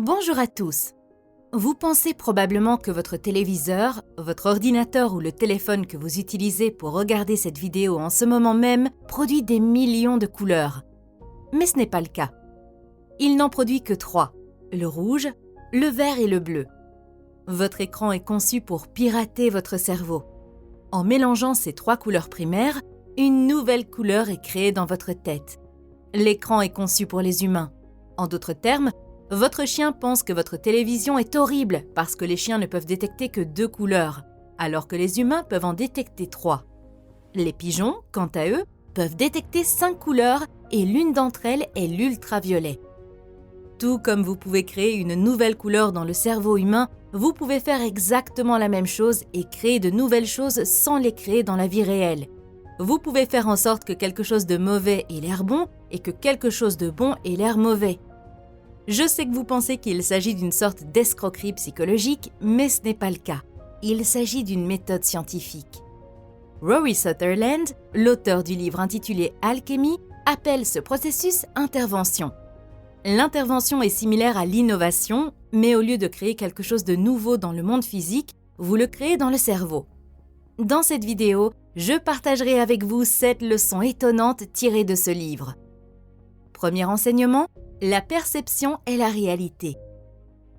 Bonjour à tous. Vous pensez probablement que votre téléviseur, votre ordinateur ou le téléphone que vous utilisez pour regarder cette vidéo en ce moment même produit des millions de couleurs. Mais ce n'est pas le cas. Il n'en produit que 3, le rouge, le vert et le bleu. Votre écran est conçu pour pirater votre cerveau. En mélangeant ces 3 couleurs primaires, une nouvelle couleur est créée dans votre tête. L'écran est conçu pour les humains. En d'autres termes, votre chien pense que votre télévision est horrible parce que les chiens ne peuvent détecter que 2 couleurs, alors que les humains peuvent en détecter 3. Les pigeons, quant à eux, peuvent détecter 5 couleurs et l'une d'entre elles est l'ultraviolet. Tout comme vous pouvez créer une nouvelle couleur dans le cerveau humain, vous pouvez faire exactement la même chose et créer de nouvelles choses sans les créer dans la vie réelle. Vous pouvez faire en sorte que quelque chose de mauvais ait l'air bon et que quelque chose de bon ait l'air mauvais. Je sais que vous pensez qu'il s'agit d'une sorte d'escroquerie psychologique, mais ce n'est pas le cas. Il s'agit d'une méthode scientifique. Rory Sutherland, l'auteur du livre intitulé Alchemy, appelle ce processus intervention. L'intervention est similaire à l'innovation, mais au lieu de créer quelque chose de nouveau dans le monde physique, vous le créez dans le cerveau. Dans cette vidéo, je partagerai avec vous 7 leçons étonnantes tirées de ce livre. Premier enseignement, la perception est la réalité.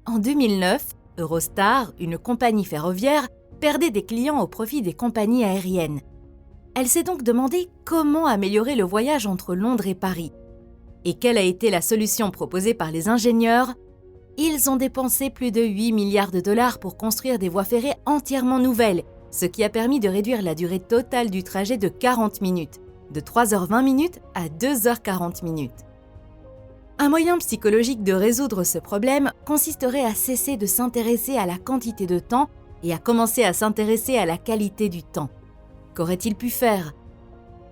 En 2009, Eurostar, une compagnie ferroviaire, perdait des clients au profit des compagnies aériennes. Elle s'est donc demandé comment améliorer le voyage entre Londres et Paris. Et quelle a été la solution proposée par les ingénieurs ? Ils ont dépensé plus de 8 milliards de dollars pour construire des voies ferrées entièrement nouvelles, ce qui a permis de réduire la durée totale du trajet de 40 minutes, de 3h20 à 2h40. Un moyen psychologique de résoudre ce problème consisterait à cesser de s'intéresser à la quantité de temps et à commencer à s'intéresser à la qualité du temps. Qu'auraient-ils pu faire ?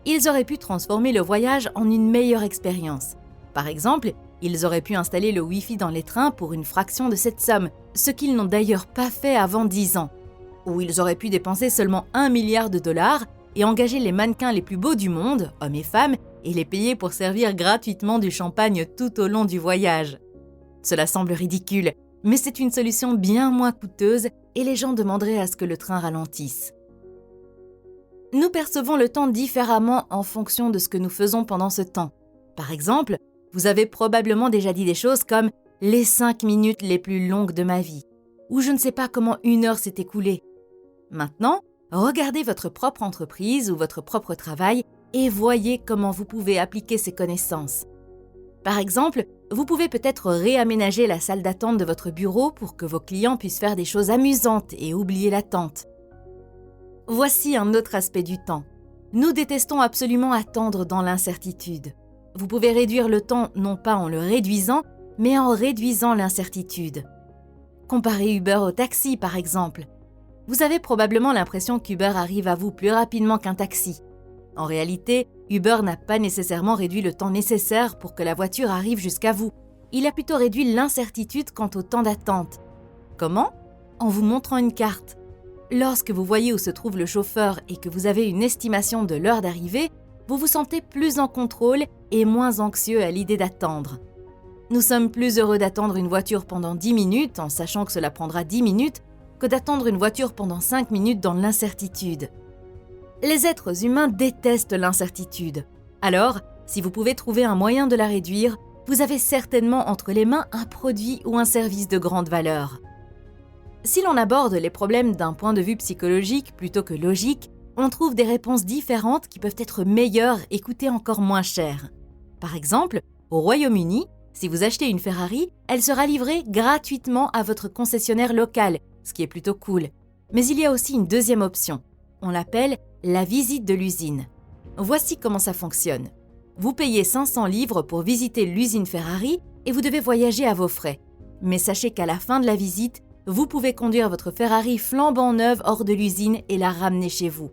Ils auraient pu transformer le voyage en une meilleure expérience. Par exemple, ils auraient pu installer le Wi-Fi dans les trains pour une fraction de cette somme, ce qu'ils n'ont d'ailleurs pas fait avant 10 ans. Ou ils auraient pu dépenser seulement 1 milliard de dollars et engager les mannequins les plus beaux du monde, hommes et femmes, et les payer pour servir gratuitement du champagne tout au long du voyage. Cela semble ridicule, mais c'est une solution bien moins coûteuse et les gens demanderaient à ce que le train ralentisse. Nous percevons le temps différemment en fonction de ce que nous faisons pendant ce temps. Par exemple, vous avez probablement déjà dit des choses comme « les 5 minutes les plus longues de ma vie » ou « je ne sais pas comment 1 heure s'est écoulée ». Maintenant, regardez votre propre entreprise ou votre propre travail et voyez comment vous pouvez appliquer ces connaissances. Par exemple, vous pouvez peut-être réaménager la salle d'attente de votre bureau pour que vos clients puissent faire des choses amusantes et oublier l'attente. Voici un autre aspect du temps. Nous détestons absolument attendre dans l'incertitude. Vous pouvez réduire le temps non pas en le réduisant, mais en réduisant l'incertitude. Comparez Uber au taxi, par exemple. Vous avez probablement l'impression qu'Uber arrive à vous plus rapidement qu'un taxi. En réalité, Uber n'a pas nécessairement réduit le temps nécessaire pour que la voiture arrive jusqu'à vous. Il a plutôt réduit l'incertitude quant au temps d'attente. Comment ? En vous montrant une carte. Lorsque vous voyez où se trouve le chauffeur et que vous avez une estimation de l'heure d'arrivée, vous vous sentez plus en contrôle et moins anxieux à l'idée d'attendre. Nous sommes plus heureux d'attendre une voiture pendant 10 minutes en sachant que cela prendra 10 minutes que d'attendre une voiture pendant 5 minutes dans l'incertitude. Les êtres humains détestent l'incertitude. Alors, si vous pouvez trouver un moyen de la réduire, vous avez certainement entre les mains un produit ou un service de grande valeur. Si l'on aborde les problèmes d'un point de vue psychologique plutôt que logique, on trouve des réponses différentes qui peuvent être meilleures et coûter encore moins cher. Par exemple, au Royaume-Uni, si vous achetez une Ferrari, elle sera livrée gratuitement à votre concessionnaire local, ce qui est plutôt cool. Mais il y a aussi une deuxième option. On l'appelle la visite de l'usine. Voici comment ça fonctionne. Vous payez 500 livres pour visiter l'usine Ferrari et vous devez voyager à vos frais. Mais sachez qu'à la fin de la visite, vous pouvez conduire votre Ferrari flambant neuve hors de l'usine et la ramener chez vous.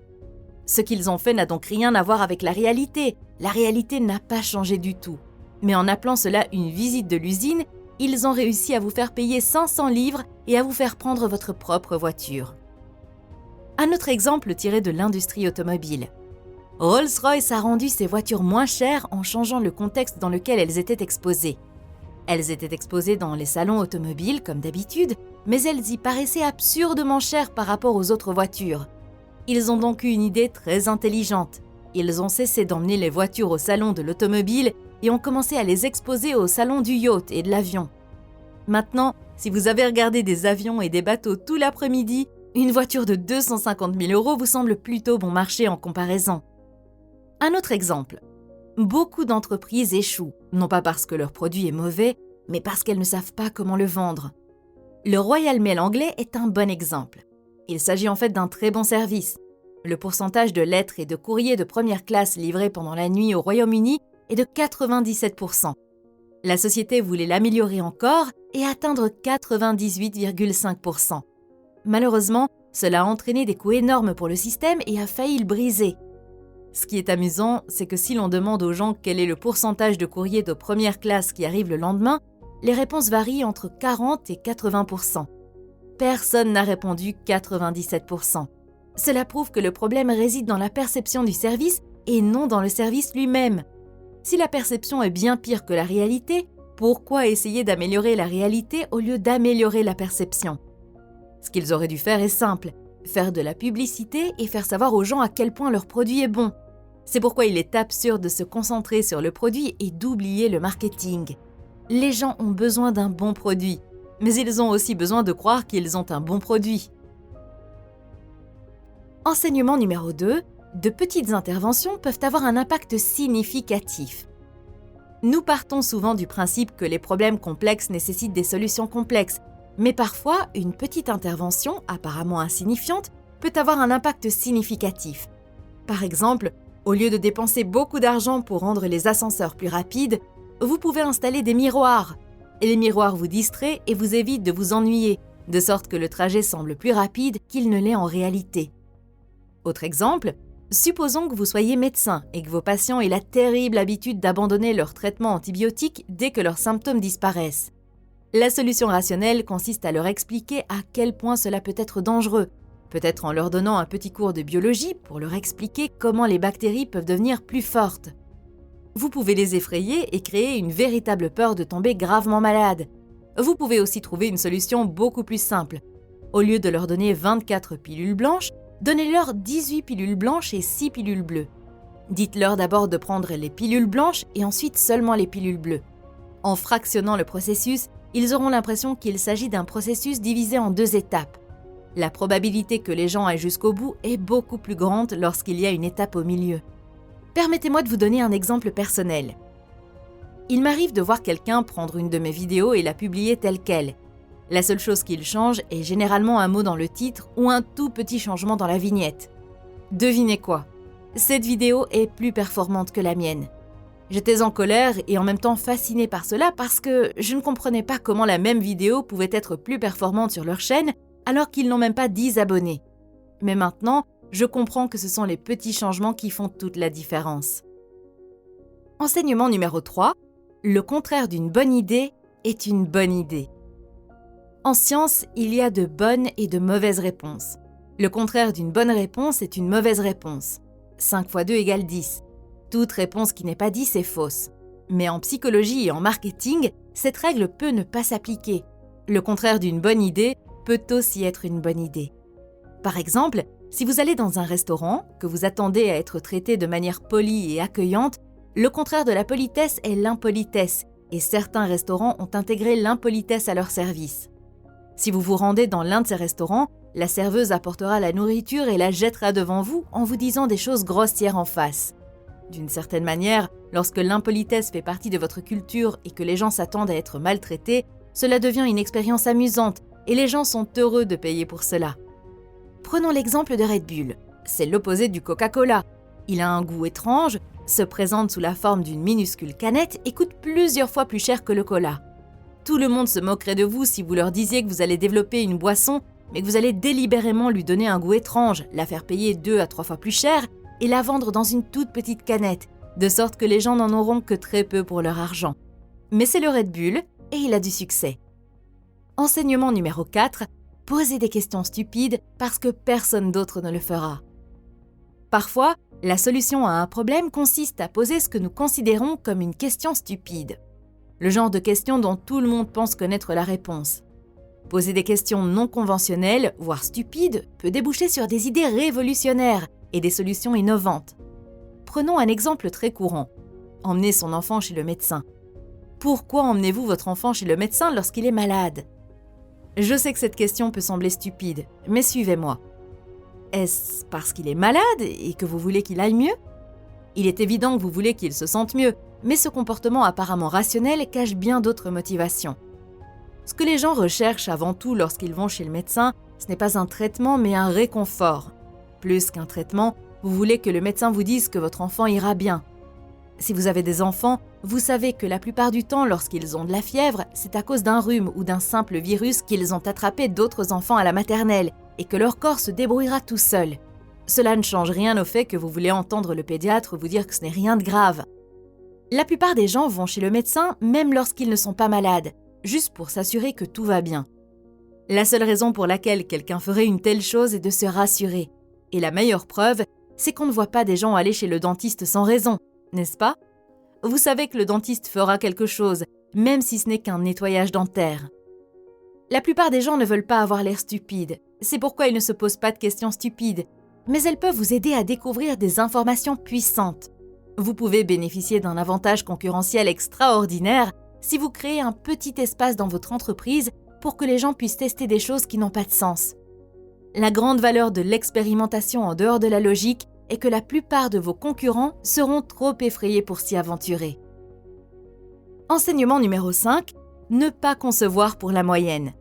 Ce qu'ils ont fait n'a donc rien à voir avec la réalité. La réalité n'a pas changé du tout. Mais en appelant cela une visite de l'usine, ils ont réussi à vous faire payer 500 livres et à vous faire prendre votre propre voiture. Un autre exemple tiré de l'industrie automobile. Rolls-Royce a rendu ses voitures moins chères en changeant le contexte dans lequel elles étaient exposées. Elles étaient exposées dans les salons automobiles comme d'habitude, mais elles y paraissaient absurdement chères par rapport aux autres voitures. Ils ont donc eu une idée très intelligente. Ils ont cessé d'emmener les voitures au salon de l'automobile et ont commencé à les exposer au salon du yacht et de l'avion. Maintenant, si vous avez regardé des avions et des bateaux tout l'après-midi, une voiture de 250 000 € vous semble plutôt bon marché en comparaison. Un autre exemple. Beaucoup d'entreprises échouent, non pas parce que leur produit est mauvais, mais parce qu'elles ne savent pas comment le vendre. Le Royal Mail anglais est un bon exemple. Il s'agit en fait d'un très bon service. Le pourcentage de lettres et de courriers de première classe livrés pendant la nuit au Royaume-Uni est de 97%. La société voulait l'améliorer encore et atteindre 98,5%. Malheureusement, cela a entraîné des coûts énormes pour le système et a failli le briser. Ce qui est amusant, c'est que si l'on demande aux gens quel est le pourcentage de courriers de première classe qui arrive le lendemain, les réponses varient entre 40 et 80%. Personne n'a répondu 97%. Cela prouve que le problème réside dans la perception du service et non dans le service lui-même. Si la perception est bien pire que la réalité, pourquoi essayer d'améliorer la réalité au lieu d'améliorer la perception ? Ce qu'ils auraient dû faire est simple, faire de la publicité et faire savoir aux gens à quel point leur produit est bon. C'est pourquoi il est absurde de se concentrer sur le produit et d'oublier le marketing. Les gens ont besoin d'un bon produit, mais ils ont aussi besoin de croire qu'ils ont un bon produit. Enseignement numéro 2, de petites interventions peuvent avoir un impact significatif. Nous partons souvent du principe que les problèmes complexes nécessitent des solutions complexes, mais parfois, une petite intervention, apparemment insignifiante, peut avoir un impact significatif. Par exemple, au lieu de dépenser beaucoup d'argent pour rendre les ascenseurs plus rapides, vous pouvez installer des miroirs. Et les miroirs vous distraient et vous évitent de vous ennuyer, de sorte que le trajet semble plus rapide qu'il ne l'est en réalité. Autre exemple, supposons que vous soyez médecin et que vos patients aient la terrible habitude d'abandonner leur traitement antibiotique dès que leurs symptômes disparaissent. La solution rationnelle consiste à leur expliquer à quel point cela peut être dangereux, peut-être en leur donnant un petit cours de biologie pour leur expliquer comment les bactéries peuvent devenir plus fortes. Vous pouvez les effrayer et créer une véritable peur de tomber gravement malade. Vous pouvez aussi trouver une solution beaucoup plus simple. Au lieu de leur donner 24 pilules blanches, donnez-leur 18 pilules blanches et 6 pilules bleues. Dites-leur d'abord de prendre les pilules blanches et ensuite seulement les pilules bleues. En fractionnant le processus, ils auront l'impression qu'il s'agit d'un processus divisé en 2 étapes. La probabilité que les gens aillent jusqu'au bout est beaucoup plus grande lorsqu'il y a une étape au milieu. Permettez-moi de vous donner un exemple personnel. Il m'arrive de voir quelqu'un prendre une de mes vidéos et la publier telle quelle. La seule chose qu'il change est généralement un mot dans le titre ou un tout petit changement dans la vignette. Devinez quoi ? Cette vidéo est plus performante que la mienne. J'étais en colère et en même temps fascinée par cela parce que je ne comprenais pas comment la même vidéo pouvait être plus performante sur leur chaîne alors qu'ils n'ont même pas 10 abonnés. Mais maintenant, je comprends que ce sont les petits changements qui font toute la différence. Enseignement numéro 3. Le contraire d'une bonne idée est une bonne idée. En science, il y a de bonnes et de mauvaises réponses. Le contraire d'une bonne réponse est une mauvaise réponse. 5 × 2 = 10. Toute réponse qui n'est pas 10 est fausse. Mais en psychologie et en marketing, cette règle peut ne pas s'appliquer. Le contraire d'une bonne idée peut aussi être une bonne idée. Par exemple, si vous allez dans un restaurant, que vous attendez à être traité de manière polie et accueillante, le contraire de la politesse est l'impolitesse, et certains restaurants ont intégré l'impolitesse à leur service. Si vous vous rendez dans l'un de ces restaurants, la serveuse apportera la nourriture et la jettera devant vous en vous disant des choses grossières en face. D'une certaine manière, lorsque l'impolitesse fait partie de votre culture et que les gens s'attendent à être maltraités, cela devient une expérience amusante et les gens sont heureux de payer pour cela. Prenons l'exemple de Red Bull. C'est l'opposé du Coca-Cola. Il a un goût étrange, se présente sous la forme d'une minuscule canette et coûte plusieurs fois plus cher que le cola. Tout le monde se moquerait de vous si vous leur disiez que vous allez développer une boisson, mais que vous allez délibérément lui donner un goût étrange, la faire payer 2 à 3 fois plus cher et la vendre dans une toute petite canette, de sorte que les gens n'en auront que très peu pour leur argent. Mais c'est le Red Bull et il a du succès. Enseignement numéro 4. Posez des questions stupides parce que personne d'autre ne le fera. Parfois, la solution à un problème consiste à poser ce que nous considérons comme une question stupide. le genre de questions dont tout le monde pense connaître la réponse. Poser des questions non conventionnelles, voire stupides, peut déboucher sur des idées révolutionnaires et des solutions innovantes. Prenons un exemple très courant. Emmenez son enfant chez le médecin. Pourquoi emmenez-vous votre enfant chez le médecin lorsqu'il est malade ? Je sais que cette question peut sembler stupide, mais suivez-moi. Est-ce parce qu'il est malade et que vous voulez qu'il aille mieux ? Il est évident que vous voulez qu'il se sente mieux, mais ce comportement apparemment rationnel cache bien d'autres motivations. Ce que les gens recherchent avant tout lorsqu'ils vont chez le médecin, ce n'est pas un traitement mais un réconfort. Plus qu'un traitement, vous voulez que le médecin vous dise que votre enfant ira bien. Si vous avez des enfants, vous savez que la plupart du temps, lorsqu'ils ont de la fièvre, c'est à cause d'un rhume ou d'un simple virus qu'ils ont attrapé d'autres enfants à la maternelle et que leur corps se débrouillera tout seul. Cela ne change rien au fait que vous voulez entendre le pédiatre vous dire que ce n'est rien de grave. La plupart des gens vont chez le médecin même lorsqu'ils ne sont pas malades, juste pour s'assurer que tout va bien. La seule raison pour laquelle quelqu'un ferait une telle chose est de se rassurer. Et la meilleure preuve, c'est qu'on ne voit pas des gens aller chez le dentiste sans raison, n'est-ce pas ? Vous savez que le dentiste fera quelque chose, même si ce n'est qu'un nettoyage dentaire. La plupart des gens ne veulent pas avoir l'air stupide, c'est pourquoi ils ne se posent pas de questions stupides, mais elles peuvent vous aider à découvrir des informations puissantes. Vous pouvez bénéficier d'un avantage concurrentiel extraordinaire si vous créez un petit espace dans votre entreprise pour que les gens puissent tester des choses qui n'ont pas de sens. La grande valeur de l'expérimentation en dehors de la logique est que la plupart de vos concurrents seront trop effrayés pour s'y aventurer. Enseignement numéro 5, ne pas concevoir pour la moyenne.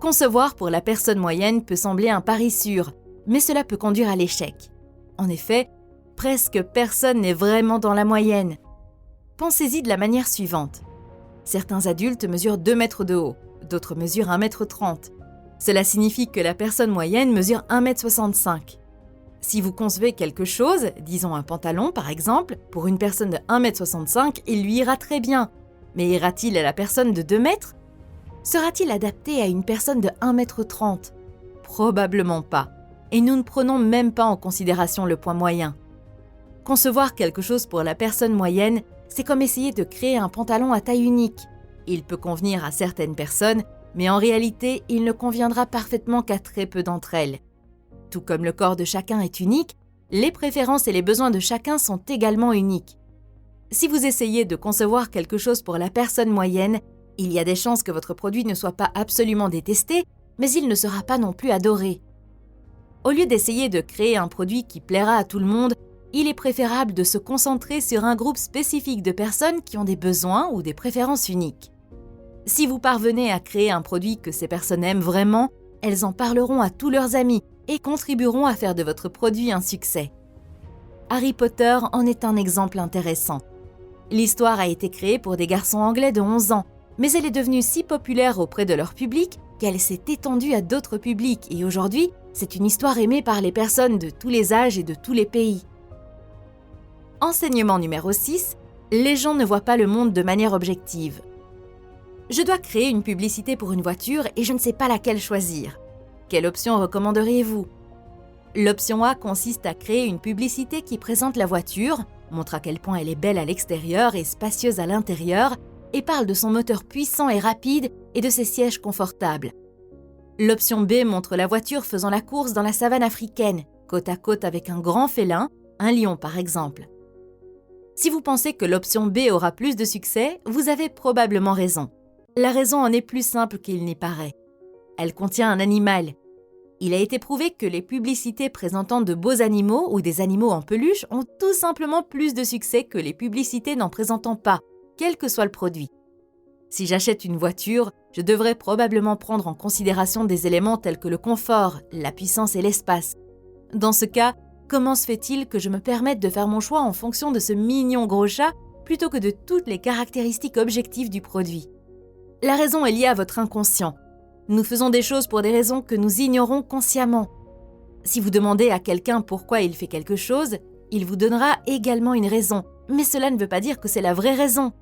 Concevoir pour la personne moyenne peut sembler un pari sûr, mais cela peut conduire à l'échec. En effet, presque personne n'est vraiment dans la moyenne. Pensez-y de la manière suivante. Certains adultes mesurent 2 mètres de haut, d'autres mesurent 1,30 m. Cela signifie que la personne moyenne mesure 1,65 m. Si vous concevez quelque chose, disons un pantalon par exemple, pour une personne de 1,65 m, il lui ira très bien. Mais ira-t-il à la personne de 2 mètres ? Sera-t-il adapté à une personne de 1,30 m ? Probablement pas. Et nous ne prenons même pas en considération le poids moyen. Concevoir quelque chose pour la personne moyenne, c'est comme essayer de créer un pantalon à taille unique. Il peut convenir à certaines personnes, mais en réalité, il ne conviendra parfaitement qu'à très peu d'entre elles. Tout comme le corps de chacun est unique, les préférences et les besoins de chacun sont également uniques. Si vous essayez de concevoir quelque chose pour la personne moyenne, il y a des chances que votre produit ne soit pas absolument détesté, mais il ne sera pas non plus adoré. Au lieu d'essayer de créer un produit qui plaira à tout le monde, il est préférable de se concentrer sur un groupe spécifique de personnes qui ont des besoins ou des préférences uniques. Si vous parvenez à créer un produit que ces personnes aiment vraiment, elles en parleront à tous leurs amis et contribueront à faire de votre produit un succès. Harry Potter en est un exemple intéressant. L'histoire a été créée pour des garçons anglais de 11 ans, mais elle est devenue si populaire auprès de leur public qu'elle s'est étendue à d'autres publics et aujourd'hui, c'est une histoire aimée par les personnes de tous les âges et de tous les pays. Enseignement numéro 6, les gens ne voient pas le monde de manière objective. Je dois créer une publicité pour une voiture et je ne sais pas laquelle choisir. Quelle option recommanderiez-vous ? L'option A consiste à créer une publicité qui présente la voiture, montre à quel point elle est belle à l'extérieur et spacieuse à l'intérieur, et parle de son moteur puissant et rapide et de ses sièges confortables. L'option B montre la voiture faisant la course dans la savane africaine, côte à côte avec un grand félin, un lion par exemple. Si vous pensez que l'option B aura plus de succès, vous avez probablement raison. La raison en est plus simple qu'il n'y paraît. Elle contient un animal. Il a été prouvé que les publicités présentant de beaux animaux ou des animaux en peluche ont tout simplement plus de succès que les publicités n'en présentant pas, quel que soit le produit. Si j'achète une voiture, je devrais probablement prendre en considération des éléments tels que le confort, la puissance et l'espace. Dans ce cas, comment se fait-il que je me permette de faire mon choix en fonction de ce mignon gros chat plutôt que de toutes les caractéristiques objectives du produit ? La raison est liée à votre inconscient. Nous faisons des choses pour des raisons que nous ignorons consciemment. Si vous demandez à quelqu'un pourquoi il fait quelque chose, il vous donnera également une raison, mais cela ne veut pas dire que c'est la vraie raison.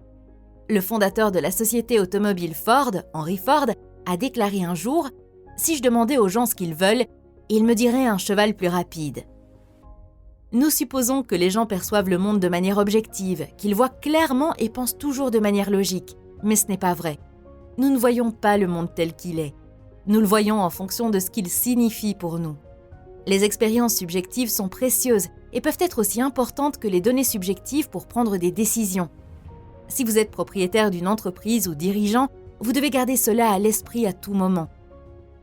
Le fondateur de la société automobile Ford, Henry Ford, a déclaré un jour « Si je demandais aux gens ce qu'ils veulent, ils me diraient un cheval plus rapide ». Nous supposons que les gens perçoivent le monde de manière objective, qu'ils voient clairement et pensent toujours de manière logique. Mais ce n'est pas vrai. Nous ne voyons pas le monde tel qu'il est. Nous le voyons en fonction de ce qu'il signifie pour nous. Les expériences subjectives sont précieuses et peuvent être aussi importantes que les données subjectives pour prendre des décisions. Si vous êtes propriétaire d'une entreprise ou dirigeant, vous devez garder cela à l'esprit à tout moment.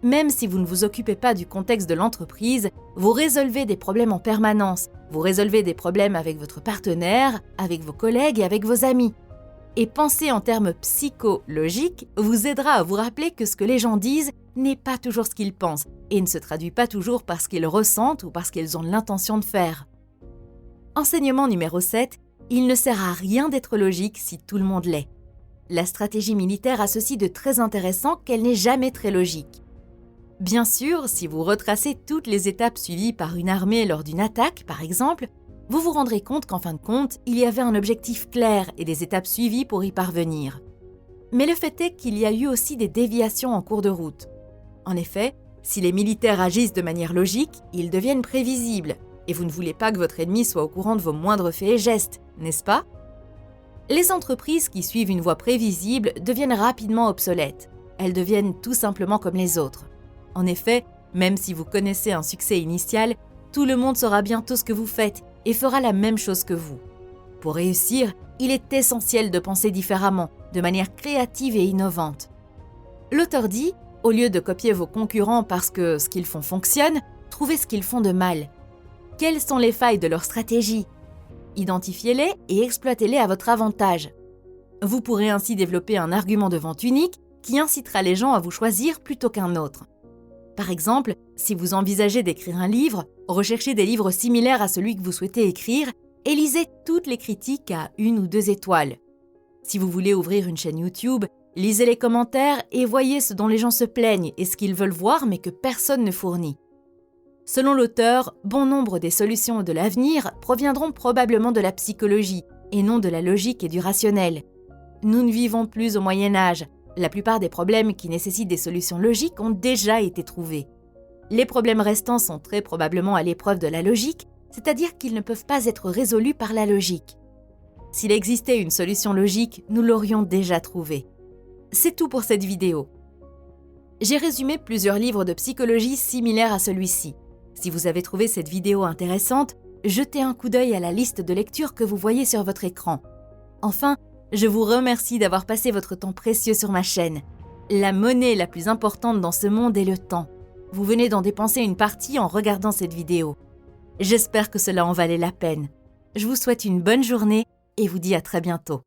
Même si vous ne vous occupez pas du contexte de l'entreprise, vous résolvez des problèmes en permanence. Vous résolvez des problèmes avec votre partenaire, avec vos collègues et avec vos amis. Et penser en termes psychologiques vous aidera à vous rappeler que ce que les gens disent n'est pas toujours ce qu'ils pensent et ne se traduit pas toujours par ce qu'ils ressentent ou parce qu'ils ont l'intention de faire. Enseignement numéro 7, il ne sert à rien d'être logique si tout le monde l'est. La stratégie militaire a ceci de très intéressant qu'elle n'est jamais très logique. Bien sûr, si vous retracez toutes les étapes suivies par une armée lors d'une attaque, par exemple, vous vous rendrez compte qu'en fin de compte, il y avait un objectif clair et des étapes suivies pour y parvenir. Mais le fait est qu'il y a eu aussi des déviations en cours de route. En effet, si les militaires agissent de manière logique, ils deviennent prévisibles, et vous ne voulez pas que votre ennemi soit au courant de vos moindres faits et gestes, n'est-ce pas? Les entreprises qui suivent une voie prévisible deviennent rapidement obsolètes. Elles deviennent tout simplement comme les autres. En effet, même si vous connaissez un succès initial, tout le monde saura bientôt ce que vous faites et fera la même chose que vous. Pour réussir, il est essentiel de penser différemment, de manière créative et innovante. L'auteur dit, au lieu de copier vos concurrents parce que ce qu'ils font fonctionne, trouvez ce qu'ils font de mal. Quelles sont les failles de leur stratégie? Identifiez-les et exploitez-les à votre avantage. Vous pourrez ainsi développer un argument de vente unique qui incitera les gens à vous choisir plutôt qu'un autre. Par exemple, si vous envisagez d'écrire un livre, recherchez des livres similaires à celui que vous souhaitez écrire et lisez toutes les critiques à 1 ou 2 étoiles. Si vous voulez ouvrir une chaîne YouTube, lisez les commentaires et voyez ce dont les gens se plaignent et ce qu'ils veulent voir mais que personne ne fournit. Selon l'auteur, bon nombre des solutions de l'avenir proviendront probablement de la psychologie et non de la logique et du rationnel. Nous ne vivons plus au Moyen-Âge. La plupart des problèmes qui nécessitent des solutions logiques ont déjà été trouvés. Les problèmes restants sont très probablement à l'épreuve de la logique, c'est-à-dire qu'ils ne peuvent pas être résolus par la logique. S'il existait une solution logique, nous l'aurions déjà trouvée. C'est tout pour cette vidéo. J'ai résumé plusieurs livres de psychologie similaires à celui-ci. Si vous avez trouvé cette vidéo intéressante, jetez un coup d'œil à la liste de lecture que vous voyez sur votre écran. Enfin, je vous remercie d'avoir passé votre temps précieux sur ma chaîne. La monnaie la plus importante dans ce monde est le temps. Vous venez d'en dépenser une partie en regardant cette vidéo. J'espère que cela en valait la peine. Je vous souhaite une bonne journée et vous dis à très bientôt.